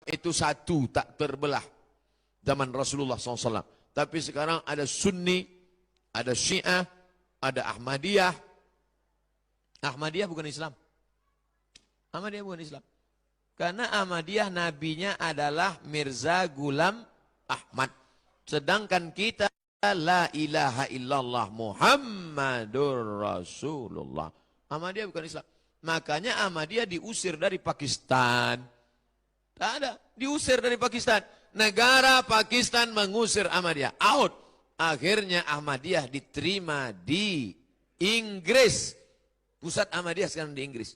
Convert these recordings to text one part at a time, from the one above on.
itu satu, tak terbelah. Zaman Rasulullah SAW. Tapi sekarang ada Sunni, ada Syiah, ada Ahmadiyah. Ahmadiyah bukan Islam. Ahmadiyah bukan Islam. Karena Ahmadiyah nabinya adalah Mirza Ghulam Ahmad. Sedangkan kita la ilaha illallah Muhammadur Rasulullah. Ahmadiyah bukan Islam. Makanya Ahmadiyah diusir dari Pakistan. Tak ada. Diusir dari Pakistan. Negara Pakistan mengusir Ahmadiyah. Out. Akhirnya Ahmadiyah diterima di Inggris. Pusat Ahmadiyah sekarang di Inggris.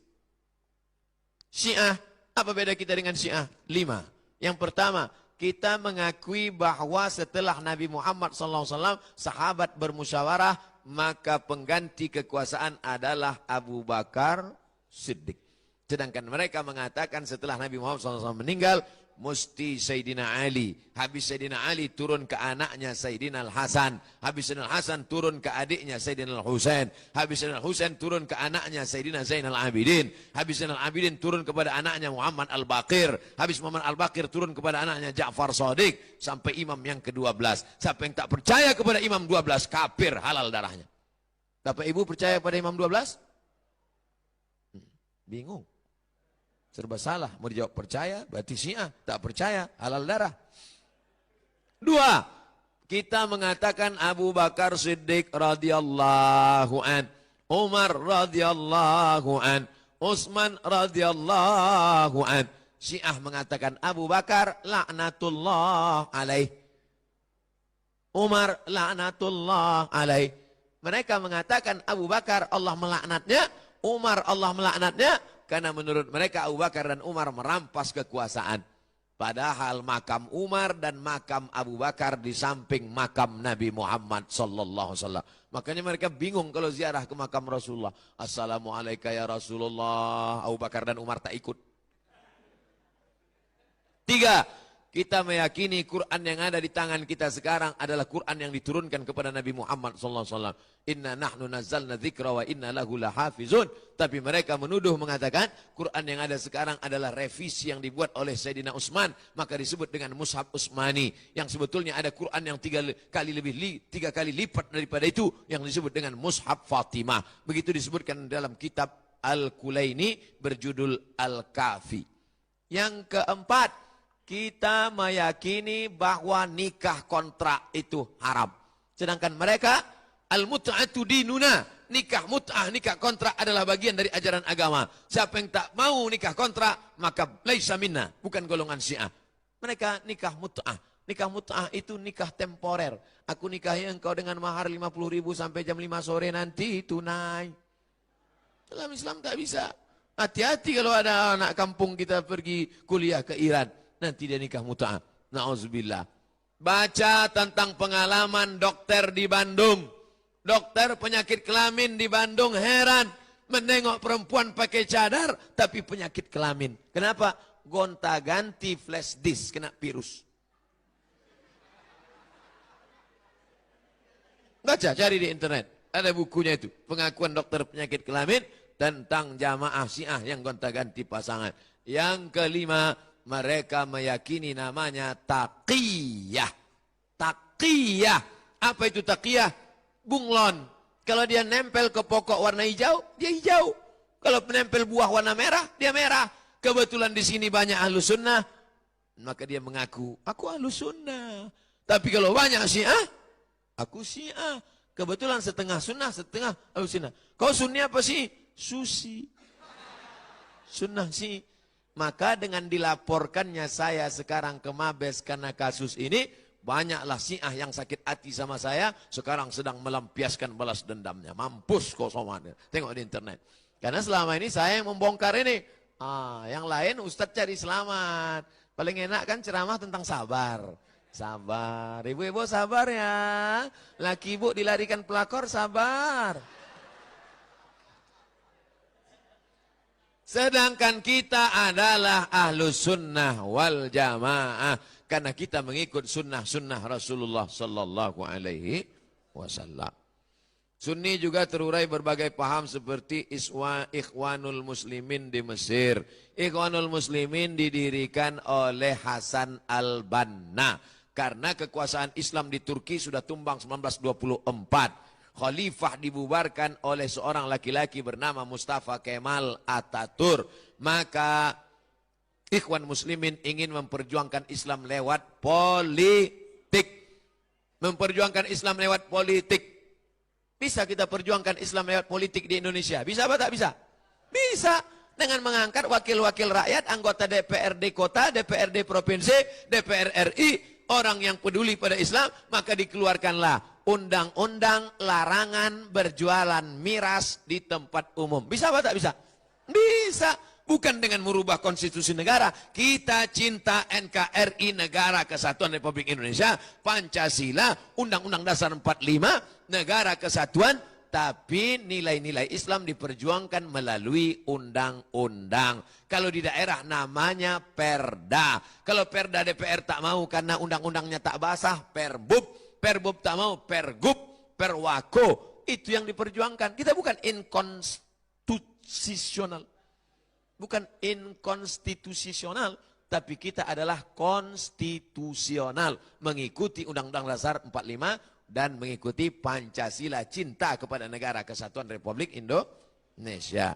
Syiah. Apa beda kita dengan Syiah? 5. Yang pertama, kita mengakui bahwa setelah Nabi Muhammad SAW, sahabat bermusyawarah, maka pengganti kekuasaan adalah Abu Bakar Siddiq. Sedangkan mereka mengatakan setelah Nabi Muhammad SAW meninggal, mesti Sayyidina Ali. Habis Sayyidina Ali turun ke anaknya Sayyidina Al-Hasan. Habis Sayyidina Al-Hasan turun ke adiknya Sayyidina Al-Husain. Habis Sayyidina Al-Husain turun ke anaknya Sayyidina Zainal Abidin. Habis Zainal Abidin turun kepada anaknya Muhammad Al-Baqir. Habis Muhammad Al-Baqir turun kepada anaknya Ja'far Shadiq. Sampai imam yang ke-12. Siapa yang tak percaya kepada imam 12, kafir, halal darahnya. Bapak Ibu percaya kepada imam 12? Bingung. Serba salah. Mau dijawab percaya, berarti Syiah. Tak percaya, halal darah. 2. Kita mengatakan Abu Bakar Siddiq radhiyallahu an, Umar radhiyallahu an, Utsman radhiyallahu an. Syiah mengatakan Abu Bakar laknatullah alaih. Umar laknatullah alaih. Mereka mengatakan Abu Bakar Allah melaknatnya, Umar Allah melaknatnya. Karena menurut mereka Abu Bakar dan Umar merampas kekuasaan. Padahal makam Umar dan makam Abu Bakar di samping makam Nabi Muhammad SAW. Makanya mereka bingung kalau ziarah ke makam Rasulullah. Assalamualaikum ya Rasulullah. Abu Bakar dan Umar tak ikut. 3. Kita meyakini Quran yang ada di tangan kita sekarang adalah Quran yang diturunkan kepada Nabi Muhammad SAW. Inna nahnu nazzalna dzikra wa inna lahu lahafizun. Tapi mereka menuduh mengatakan Quran yang ada sekarang adalah revisi yang dibuat oleh Sayyidina Utsman. Maka disebut dengan Mushaf Utsmani. Yang sebetulnya ada Quran yang 3 kali lipat daripada itu. Yang disebut dengan Mushaf Fatimah. Begitu disebutkan dalam kitab Al-Kulaini berjudul Al-Kafi. Yang keempat, kita meyakini bahwa nikah kontrak itu haram. Sedangkan mereka, al-mut'atu dinuna, nikah mut'ah, nikah kontrak adalah bagian dari ajaran agama. Siapa yang tak mau nikah kontrak, maka laisa minna, bukan golongan Syiah. Mereka nikah mut'ah. Nikah mut'ah itu nikah temporer. Aku nikahi engkau dengan mahar 50.000 sampai jam 5 sore nanti tunai. Dalam Islam tak bisa. Hati-hati kalau ada anak kampung kita pergi kuliah ke Iran. Nanti dia nikah mut'ah. Na'udzubillah. Baca tentang pengalaman dokter di Bandung. Dokter penyakit kelamin di Bandung heran. Menengok perempuan pakai cadar tapi penyakit kelamin. Kenapa? Gonta-ganti flash disk kena virus. Baca, cari di internet. Ada bukunya itu. Pengakuan dokter penyakit kelamin tentang jamaah Syiah yang gonta-ganti pasangan. Yang kelima, mereka meyakini namanya taqiyah. Taqiyah. Apa itu taqiyah? Bunglon. Kalau dia nempel ke pokok warna hijau, dia hijau. Kalau menempel buah warna merah, dia merah. Kebetulan di sini banyak ahlus sunnah, maka dia mengaku, aku ahlus sunnah. Tapi kalau banyak Syiah, aku Syiah. Kebetulan setengah sunnah, setengah ahlus sunnah. Kau sunni apa sih? Susi. Sunnah sih. Maka dengan dilaporkannya saya sekarang ke Mabes karena kasus ini, banyaklah Syiah yang sakit hati sama saya, sekarang sedang melampiaskan balas dendamnya. Mampus kau somannya. Tengok di internet. Karena selama ini saya yang membongkar ini. Yang lain Ustadz cari selamat. Paling enak kan ceramah tentang sabar. Sabar. Ibu-ibu sabar ya. Laki ibu dilarikan pelakor, sabar. Sedangkan kita adalah ahlus sunnah wal jamaah. Karena kita mengikut sunnah-sunnah Rasulullah sallallahu alaihi wasallam. Sunni juga terurai berbagai paham seperti Ikhwanul Muslimin di Mesir. Ikhwanul Muslimin didirikan oleh Hasan al-Banna. Karena kekuasaan Islam di Turki sudah tumbang 1924. Khalifah dibubarkan oleh seorang laki-laki bernama Mustafa Kemal Ataturk. Maka Ikhwan Muslimin ingin memperjuangkan Islam lewat politik. Memperjuangkan Islam lewat politik. Bisa kita perjuangkan Islam lewat politik di Indonesia? Bisa apa tak bisa? Bisa. Dengan mengangkat wakil-wakil rakyat, anggota DPRD kota, DPRD provinsi, DPR RI, orang yang peduli pada Islam, maka dikeluarkanlah undang-undang larangan berjualan miras di tempat umum. Bisa apa tak bisa? Bisa. Bukan dengan merubah konstitusi negara. Kita cinta NKRI, Negara Kesatuan Republik Indonesia, Pancasila, Undang-Undang Dasar 45, Negara Kesatuan, tapi nilai-nilai Islam diperjuangkan melalui undang-undang. Kalau di daerah namanya perda. Kalau perda DPR tak mau karena undang-undangnya tak basah, perbub. Perbub tak mau, pergub, perwako. Itu yang diperjuangkan. Kita bukan inkonstitusional. Bukan inkonstitusional, tapi kita adalah konstitusional. Mengikuti Undang-Undang Dasar 45 dan mengikuti Pancasila, cinta kepada Negara Kesatuan Republik Indonesia.